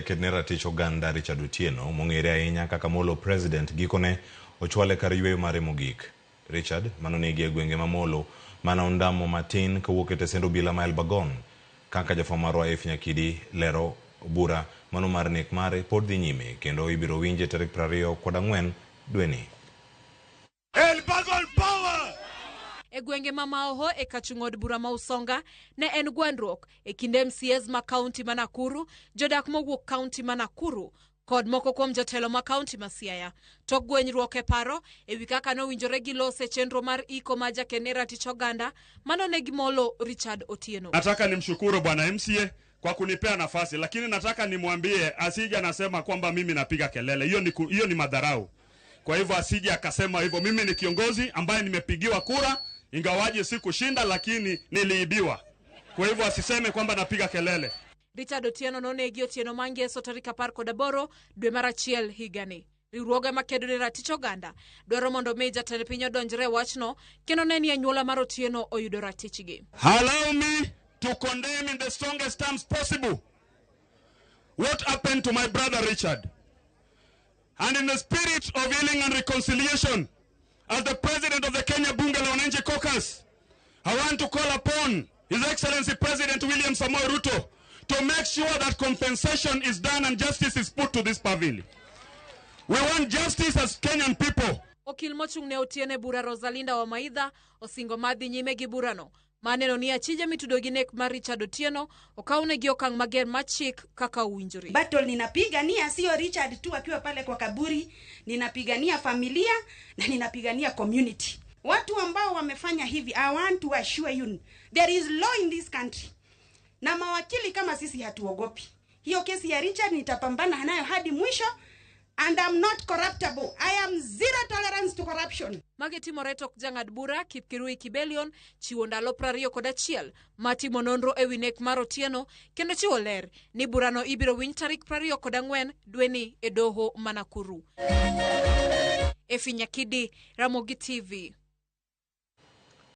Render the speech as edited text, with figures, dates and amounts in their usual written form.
Kednera Tich Oganda Richard Otieno mong'ere ahinya kaka Molo President gikone ochwale kar yweyo mare mogik. Richard manonegi e gwenge mamolo mana ondamo matin kawuok e tesend obila ma Elbagon. Kaka jafwambo marwa F Nyakidi lero, bura mano mar nek mare pod dhi nyime kendo ibiro winje tarik 24 dweni. Elbagon power! E gwenge ma Maoho e kachung'od bura ma Usonga ne en gwandruok e kinde MCAs ma kaunti ma Nakuru, jodak mowuok kaunti ma Nakuru kod moko kuom jotelo ma kaunti ma Siaya. Tok gwenyruok e paro e wi kaka nowinjore gilose chenro mar iko ma Kednera Tich Oganda manonegi Molo Richard Otieno. Nataka nimshukuru bwana MCA kwa kunipea nafasi, lakini nataka nimwambie asije anasema kwamba mimi napiga kelele. Hiyo ni madharau. Kwa hivyo asije akasema hivyo. Mimi ni kiongozi ambaye nimepigiwa kura, ingawaje sikushinda lakini niliibiwa. Kwa hivyo asiseme kwamba napiga kelele. Richard Otieno nonegi Otieno Mangeso tarik 18 dwe mar achiel higani. Riwruoge ma Kednera Tich Oganda dwaro mondo mi jatend piny odonjre wachno kendo ne ni anyuola mar Otieno oyudo ratichgi. Allow me to condemn in the strongest terms possible what happened to my brother Richard. And in the spirit of healing and reconciliation, as the president of the Kenya Bunge la Wananchi Caucus, I want to call upon His Excellency President William Samoei Ruto to make sure that compensation is done and justice is put to this pavilion. We want justice as Kenyan people. Okil mochung' ne Otieno bura Rosalinda Wamaidha osingo madhi nyime gi burano. Maneno ni achije mitudo gi nek mar Richard Otieno okaune gi okang' mager machik kaka uwinjore. Battle ninapigania sio Richard tu akiwa pale kwa kaburi, ninapigania familia na ninapigania community. Watu ambao wamefanya hivi, I want to assure you there is law in this country. Na mawakili kama sisi hatuogopi. Hiyo kesi ya Richard nitapambana nayo hadi mwisho. And I'm not corruptible. I am zero tolerance to corruption. Mageti Moreto jang'ad bura Kipkirui Kibelion chiwo ndalo 21 matimo nonro e wi nek mar Otieno kendo chiwo ler ni burano ibiro winj tarik 24 dweni e doho ma Nakuru. F Nyakidi, Ramogi TV.